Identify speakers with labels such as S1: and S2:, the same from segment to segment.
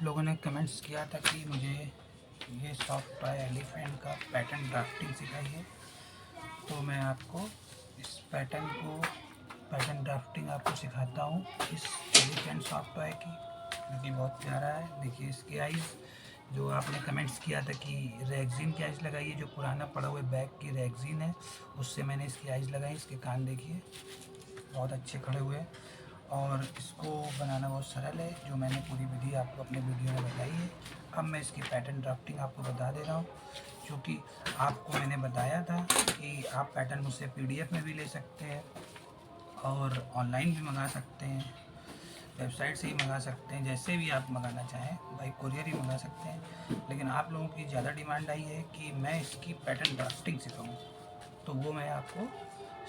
S1: आप लोगों ने कमेंट्स किया था कि मुझे ये सॉफ्ट टॉय एलिफेंट का पैटर्न ड्राफ्टिंग सिखाइए, तो मैं आपको इस पैटर्न ड्राफ्टिंग आपको सिखाता हूँ इस एलिफेंट सॉफ्ट टॉय की, जो कि बहुत प्यारा है। देखिए इसकी आइज़, जो आपने कमेंट्स किया था कि रेगजीन की आइज़ लगाइए, जो पुराना पड़ा हुआ बैग की रेगजीन है उससे मैंने इसकी आइज़ लगाई। इसके कान देखिए बहुत अच्छे खड़े हुए हैं और इसको बनाना बहुत सरल है, जो मैंने पूरी विधि आपको अपने वीडियो में बताई है। अब मैं इसकी पैटर्न ड्राफ्टिंग आपको बता दे रहा हूँ, क्योंकि आपको मैंने बताया था कि आप पैटर्न मुझसे PDF में भी ले सकते हैं और ऑनलाइन भी मंगा सकते हैं, वेबसाइट से ही मंगा सकते हैं, जैसे भी आप मंगाना चाहें, बाई कुरियर ही मंगा सकते हैं। लेकिन आप लोगों की ज़्यादा डिमांड आई है कि मैं इसकी पैटर्न ड्राफ्टिंग सिखाऊँ, तो वो मैं आपको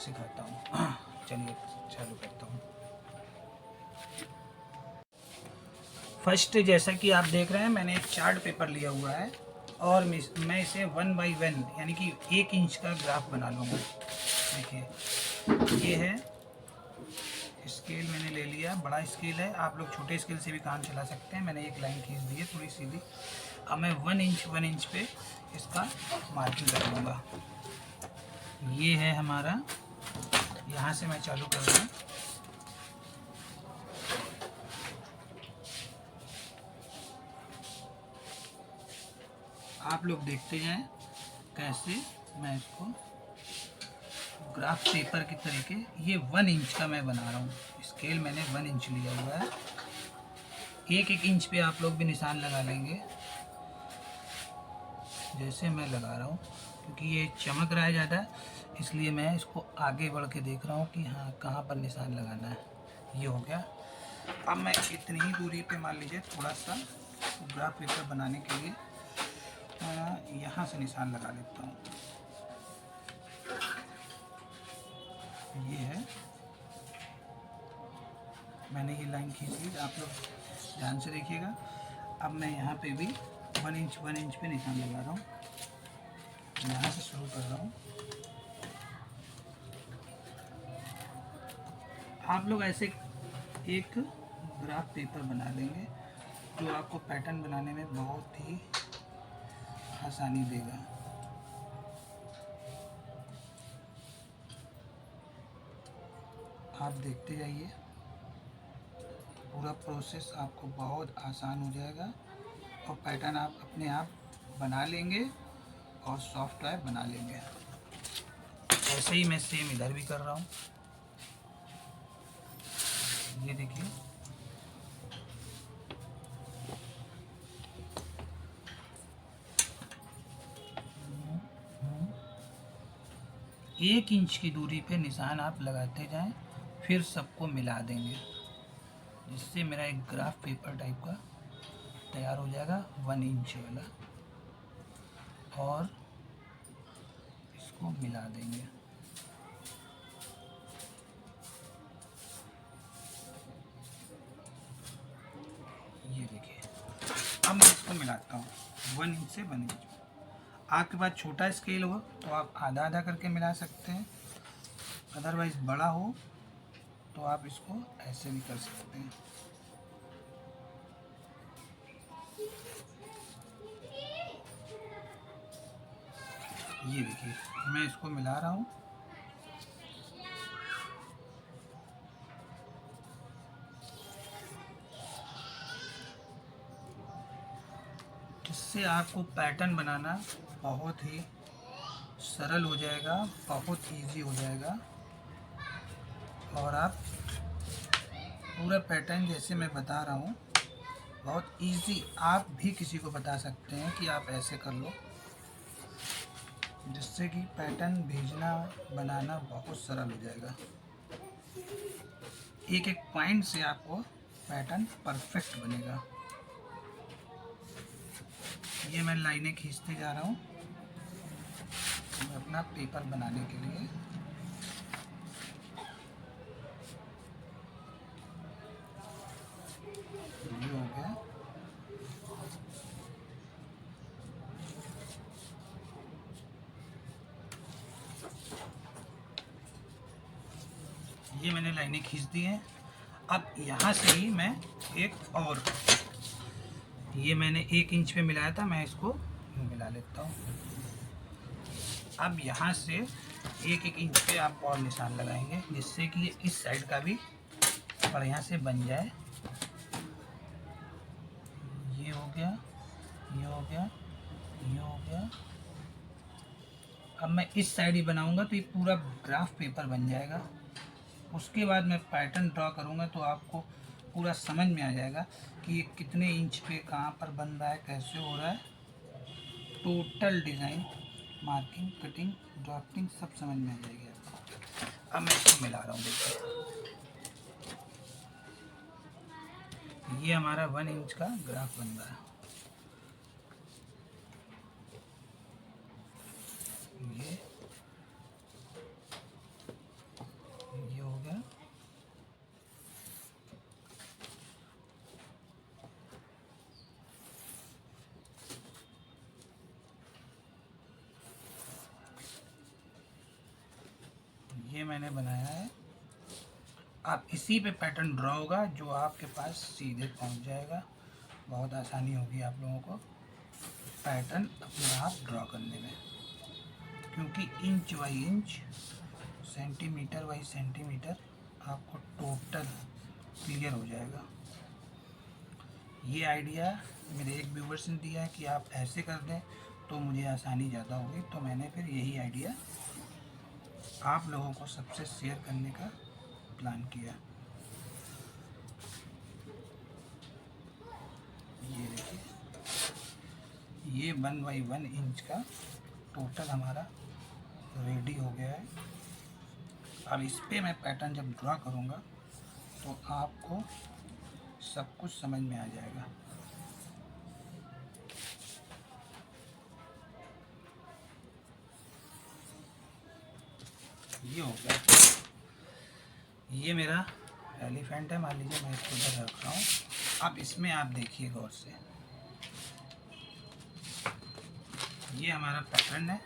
S1: सिखाता हूँ। चलिए चालू करता हूँ। फर्स्ट, जैसा कि आप देख रहे हैं, मैंने एक चार्ट पेपर लिया हुआ है और मैं इसे 1 बाई 1 यानी कि 1 इंच का ग्राफ बना लूँगा। देखिए ये है स्केल, मैंने ले लिया, बड़ा स्केल है, आप लोग छोटे स्केल से भी काम चला सकते हैं। मैंने एक लाइन खींच दी है थोड़ी सीधी। अब मैं 1 इंच पे इसका मार्किंग कर लूँगा। ये है हमारा, यहाँ से मैं चालू कर रहा हूँ। आप लोग देखते जाएं कैसे मैं इसको ग्राफ पेपर की तरीके, ये 1 इंच का मैं बना रहा हूँ। स्केल मैंने 1 इंच लिया हुआ है। एक इंच पे आप लोग भी निशान लगा लेंगे, जैसे मैं लगा रहा हूँ, क्योंकि ये चमक रहा है ज़्यादा, इसलिए मैं इसको आगे बढ़ के देख रहा हूँ कि हाँ कहाँ पर निशान लगाना है। ये हो गया। अब मैं इतनी ही दूरी पे मान लीजिए थोड़ा सा ग्राफ पेपर बनाने के लिए यहाँ से निशान लगा लेता हूँ। ये है, मैंने ये लाइन खींची, आप लोग ध्यान से देखिएगा। अब मैं यहाँ पे भी 1 इंच पे निशान लगा रहा हूँ, यहाँ से शुरू कर रहा हूँ। आप लोग ऐसे एक ग्राफ पेपर बना लेंगे, जो आपको पैटर्न बनाने में बहुत ही आसानी देगा। आप देखते जाइए, पूरा प्रोसेस आपको बहुत आसान हो जाएगा और पैटर्न आप अपने आप बना लेंगे और सॉफ्ट टॉय बना लेंगे। ऐसे ही मैं सेम इधर भी कर रहा हूँ। ये देखिए, एक इंच की दूरी पे निशान आप लगाते जाएं, फिर सबको मिला देंगे, जिससे मेरा एक ग्राफ पेपर टाइप का तैयार हो जाएगा 1 इंच वाला, और इसको मिला देंगे। ये देखिए, अब मैं इसको मिलाता हूँ 1 इंच से 1 इंच। आपके पास छोटा स्केल हो तो आप आधा आधा करके मिला सकते हैं, अदरवाइज बड़ा हो तो आप इसको ऐसे भी कर सकते हैं। ये देखिए, मैं इसको मिला रहा हूँ। इससे आपको पैटर्न बनाना बहुत ही सरल हो जाएगा, बहुत इजी हो जाएगा, और आप पूरा पैटर्न जैसे मैं बता रहा हूँ बहुत इजी, आप भी किसी को बता सकते हैं कि आप ऐसे कर लो, जिससे कि पैटर्न भेजना बनाना बहुत सरल हो जाएगा। एक एक पॉइंट से आपको पैटर्न परफेक्ट बनेगा। ये मैं लाइनें खींचते जा रहा हूँ अपना पेपर बनाने के लिए। ये हो गया। ये मैंने लाइनें खींच दी हैं। अब यहाँ से ही मैं एक और ये मैंने 1 इंच पे मिलाया था, मैं इसको मिला लेता हूँ। अब यहाँ से 1-1 इंच पे आप और निशान लगाएंगे, जिससे कि ये इस साइड का भी बढ़िया से बन जाए। ये हो गया, ये हो गया, ये हो गया। अब मैं इस साइड ही बनाऊंगा तो ये पूरा ग्राफ पेपर बन जाएगा। उसके बाद मैं पैटर्न ड्रॉ करूंगा तो आपको पूरा समझ में आ जाएगा कि ये कितने इंच पे कहाँ पर बन रहा है, कैसे हो रहा है। Total design, marking, cutting, drafting सब समझ में आ जाएगी आपको। अब मैं इसको मिला रहा हूँ, देखिए ये हमारा 1 इंच का ग्राफ बन रहा है। ये हो गया। ये मैंने बनाया है। आप इसी पे पैटर्न ड्रॉ होगा जो आपके पास सीधे पहुंच जाएगा। बहुत आसानी होगी आप लोगों को पैटर्न अपने आप ड्रॉ करने में, क्योंकि inch by inch, centimetre by centimetre आपको टोटल क्लियर हो जाएगा। ये आइडिया मेरे एक व्यूवर्स ने दिया है कि आप ऐसे कर दें तो मुझे आसानी ज़्यादा होगी, तो मैंने फिर यही आइडिया आप लोगों को सबसे शेयर करने का प्लान किया। ये देखिए, ये 1/1 इंच का टोटल हमारा रेडी हो गया है। अब इस पे मैं पैटर्न जब ड्रॉ करूँगा तो आपको सब कुछ समझ में आ जाएगा। ये हो गया। ये मेरा एलिफेंट है, मान लीजिए मैं इसको इधर रख रहा हूँ। अब इसमें आप देखिए गौर से, ये हमारा पैटर्न है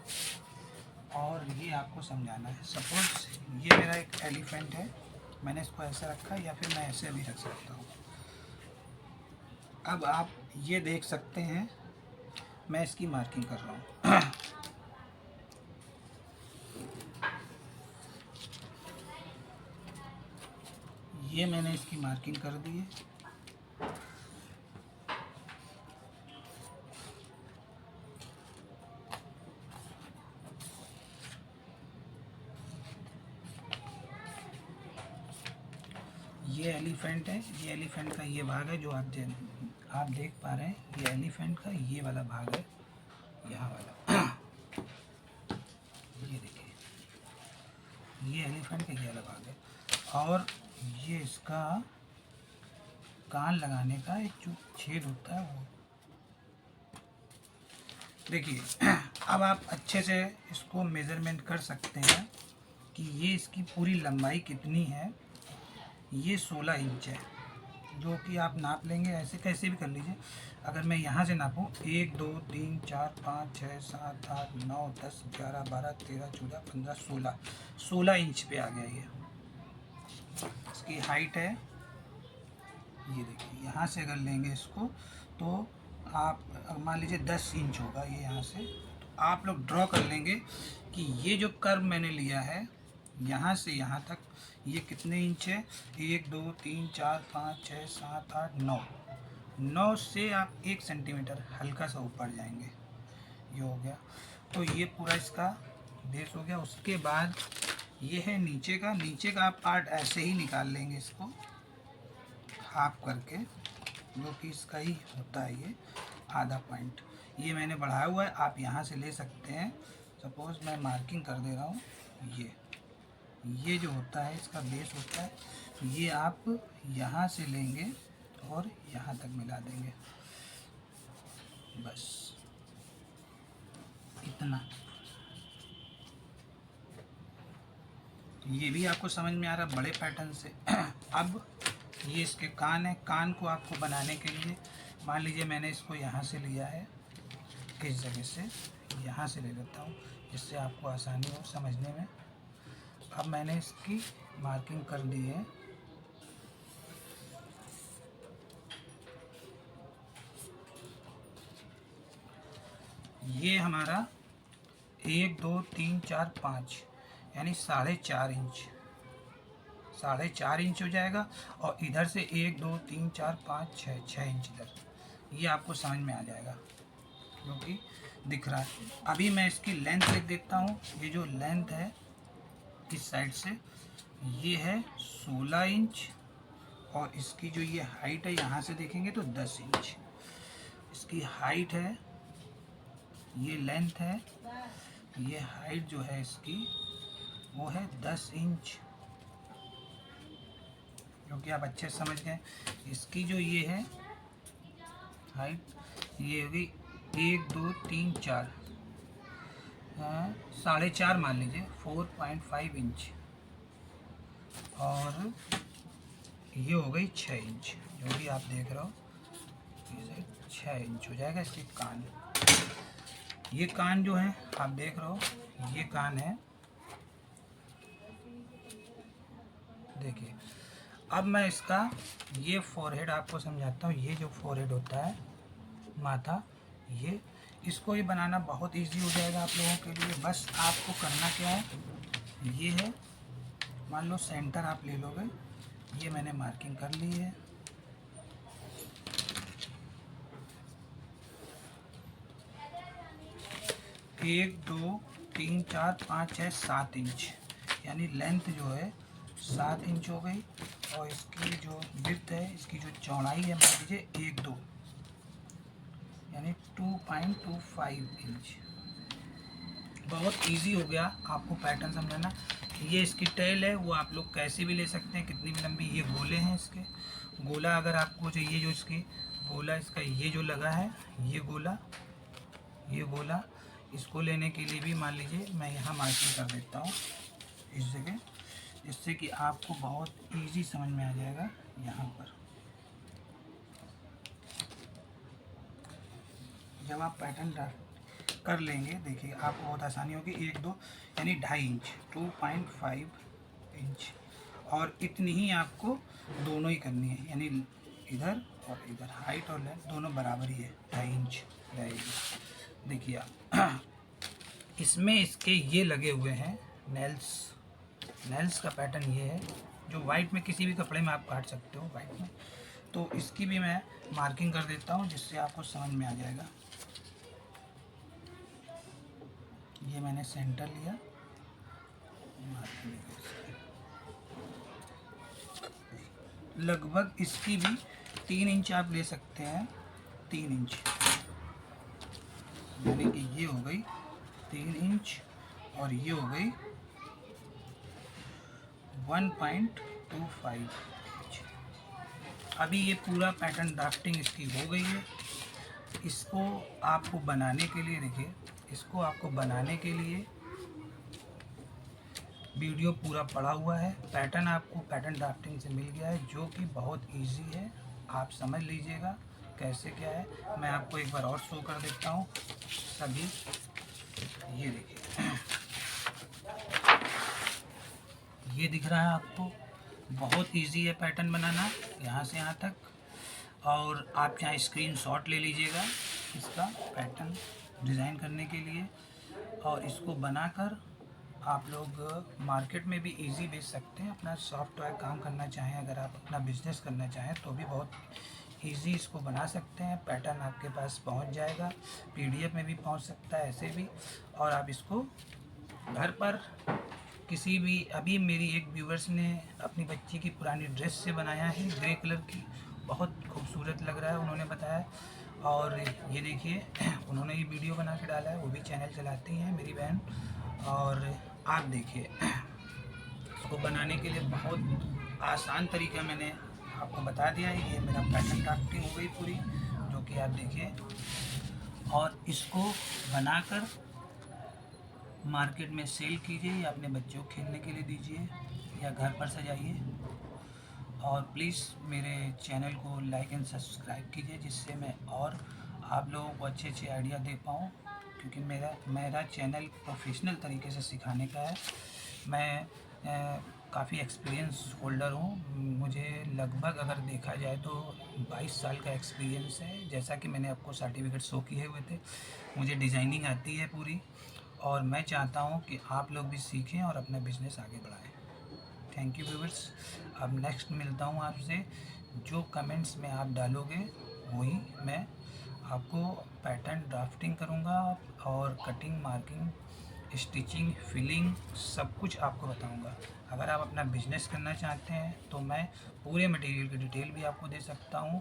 S1: और ये आपको समझाना है। सपोज ये मेरा एक एलिफेंट है, मैंने इसको ऐसे रखा, या फिर मैं ऐसे भी रख सकता हूँ। अब आप ये देख सकते हैं मैं इसकी मार्किंग कर रहा हूँ। ये मैंने इसकी मार्किंग कर दी है। ये एलिफेंट है, ये एलिफेंट का ये भाग है जो आप देख पा रहे हैं। ये एलिफेंट का ये वाला भाग है, यहाँ वाला। ये देखिए, ये एलिफेंट का ये वाला भाग है, और ये इसका कान लगाने का एक जो छेद होता है वो देखिए। अब आप अच्छे से इसको मेज़रमेंट कर सकते हैं कि ये इसकी पूरी लंबाई कितनी है। ये 16 इंच है, जो कि आप नाप लेंगे, ऐसे कैसे भी कर लीजिए। अगर मैं यहाँ से नापूँ 1 2 3 4 5 6 7 8 9 10 11 12 13 14 15 16 इंच पे आ गया। ये इसकी हाइट है। ये देखिए, यहाँ से अगर लेंगे इसको तो आप मान लीजिए 10 इंच होगा ये यहाँ से, तो आप लोग ड्रॉ कर लेंगे कि ये जो कर्व मैंने लिया है यहाँ से यहाँ तक ये कितने इंच है। 1 2 3 4 5 6 7 8 9 से आप 1 सेंटीमीटर हल्का सा ऊपर जाएंगे। ये हो गया, तो ये पूरा इसका बेस हो गया। उसके बाद ये है नीचे का आप पार्ट ऐसे ही निकाल लेंगे इसको हाफ करके, जो कि इसका ही होता है ये आधा पॉइंट। ये मैंने बढ़ाया हुआ है, आप यहाँ से ले सकते हैं। सपोज़ मैं मार्किंग कर दे रहा हूँ। ये जो होता है इसका बेस होता है, ये आप यहाँ से लेंगे और यहाँ तक मिला देंगे, बस इतना। ये भी आपको समझ में आ रहा बड़े पैटर्न से। अब ये इसके कान है, कान को आपको बनाने के लिए मान लीजिए मैंने इसको यहाँ से लिया है, किस जगह से, यहाँ से ले लेता हूँ जिससे आपको आसानी हो समझने में। अब मैंने इसकी मार्किंग कर दी है। ये हमारा 1 2 3 4 5 यानी 4.5 इंच, 4.5 इंच हो जाएगा। और इधर से 1 2 3 4 5 6 इंच इधर, ये आपको समझ में आ जाएगा क्योंकि दिख रहा है। अभी मैं इसकी लेंथ देख देता हूँ। ये जो लेंथ है इस साइड से ये है 16 इंच, और इसकी जो ये हाइट है यहाँ से देखेंगे तो 10 इंच इसकी हाइट है। ये लेंथ है, ये हाइट जो है इसकी वो है 10 इंच, क्योंकि आप अच्छे से समझ गए। इसकी जो ये है हाइट ये होगी 1 2 3 4 4.5 मान लीजिए 4.5 इंच, और ये हो गई 6 इंच, जो भी आप देख रहे हो ये 6 इंच हो जाएगा इसके कान। ये कान जो है आप देख रहे हो ये कान है, देखिए। अब मैं इसका ये फोरहेड आपको समझाता हूँ। ये जो फोरहेड होता है माथा, ये इसको ही बनाना बहुत इजी हो जाएगा आप लोगों के लिए। बस आपको करना क्या है, ये है मान लो सेंटर आप ले लोगे, ये मैंने मार्किंग कर ली है। एक दो तीन चार पाँच छः 7 इंच यानी लेंथ जो है 7 इंच हो गई, और इसकी जो विड्थ है, इसकी जो चौड़ाई है मान लीजिए 1 2 यानी 2.25 इंच। बहुत इजी हो गया आपको पैटर्न समझाना। ये इसकी टेल है, वो आप लोग कैसे भी ले सकते हैं, कितनी भी लंबी। ये गोले हैं इसके, गोला अगर आपको चाहिए, जो इसकी गोला इसका ये जो लगा है ये गोला, ये गोला इसको लेने के लिए भी मान लीजिए मैं यहाँ मार्किंग कर देता हूँ इस जगह, जिससे कि आपको बहुत इजी समझ में आ जाएगा। यहाँ पर जब आप पैटर्न कर लेंगे, देखिए आपको बहुत आसानी होगी। 1 2 यानी 2.5 इंच, 2.5 इंच, और इतनी ही आपको दोनों ही करनी है, यानी इधर और इधर हाइट और लेंथ दोनों बराबर ही है, 2.5 इंच रहेगी। देखिए आप इसमें इसके ये लगे हुए हैं नेल्स, नेल्स का पैटर्न ये है, जो वाइट में किसी भी कपड़े में आप काट सकते हो वाइट में। तो इसकी भी मैं मार्किंग कर देता हूँ जिससे आपको समझ में आ जाएगा। ये मैंने सेंटर लिया, लगभग इसकी भी 3 इंच आप ले सकते हैं, 3 इंच यानी कि ये हो गई 3 इंच, और ये हो गई 1.25 इंच। अभी ये पूरा पैटर्न ड्राफ्टिंग इसकी हो गई है। इसको आपको बनाने के लिए, देखिए इसको आपको बनाने के लिए वीडियो पूरा पड़ा हुआ है। पैटर्न आपको पैटर्न ड्राफ्टिंग से मिल गया है, जो कि बहुत इजी है, आप समझ लीजिएगा कैसे क्या है। मैं आपको एक बार और शो कर देता हूँ सभी। ये देखिए ये दिख रहा है आपको, बहुत इजी है पैटर्न बनाना यहाँ से यहाँ तक। और आप चाहे स्क्रीनशॉट ले लीजिएगा इसका पैटर्न डिज़ाइन करने के लिए, और इसको बनाकर आप लोग मार्केट में भी इजी बेच सकते हैं। अपना सॉफ्टवेयर काम करना चाहें, अगर आप अपना बिजनेस करना चाहें तो भी बहुत इजी इसको बना सकते हैं। पैटर्न आपके पास पहुंच जाएगा, पीडीएफ में भी पहुंच सकता है, ऐसे भी। और आप इसको घर पर किसी भी, अभी मेरी एक व्यूवर्स ने अपनी बच्ची की पुरानी ड्रेस से बनाया है, ग्रे कलर की, बहुत खूबसूरत लग रहा है उन्होंने बताया। और ये देखिए उन्होंने ये वीडियो बना के डाला है, वो भी चैनल चलाती हैं मेरी बहन। और आप देखिए इसको बनाने के लिए बहुत आसान तरीका मैंने आपको बता दिया है। ये मेरा पैटर्न ड्राफ्टिंग हो गई पूरी, जो कि आप देखिए। और इसको बनाकर मार्केट में सेल कीजिए, या अपने बच्चों को खेलने के लिए दीजिए, या घर पर सजाइए। और प्लीज़ मेरे चैनल को लाइक एंड सब्सक्राइब कीजिए, जिससे मैं और आप लोगों को अच्छे अच्छे आइडिया दे पाऊँ, क्योंकि मेरा चैनल प्रोफेशनल तरीके से सिखाने का है। मैं काफ़ी एक्सपीरियंस होल्डर हूँ। मुझे लगभग अगर देखा जाए तो 22 साल का एक्सपीरियंस है। जैसा कि मैंने आपको सर्टिफिकेट शो किए हुए थे, मुझे डिज़ाइनिंग आती है पूरी, और मैं चाहता हूँ कि आप लोग भी सीखें और अपना बिज़नेस आगे बढ़ाएँ। Thank you viewers. अब नेक्स्ट मिलता हूँ आपसे। जो कमेंट्स में आप डालोगे वही मैं आपको पैटर्न ड्राफ्टिंग करूँगा, और कटिंग, मार्किंग, स्टिचिंग, फिलिंग सब कुछ आपको बताऊंगा। अगर आप अपना बिजनेस करना चाहते हैं तो मैं पूरे मटेरियल की डिटेल भी आपको दे सकता हूं,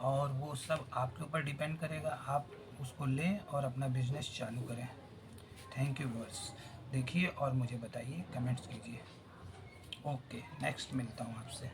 S1: और वो सब आपके ऊपर डिपेंड करेगा। आप उसको लें और अपना बिजनेस चालू करें। Thank you viewers. देखिए और मुझे बताइए, कमेंट्स कीजिए। ओके, नेक्स्ट मिलता हूँ आपसे।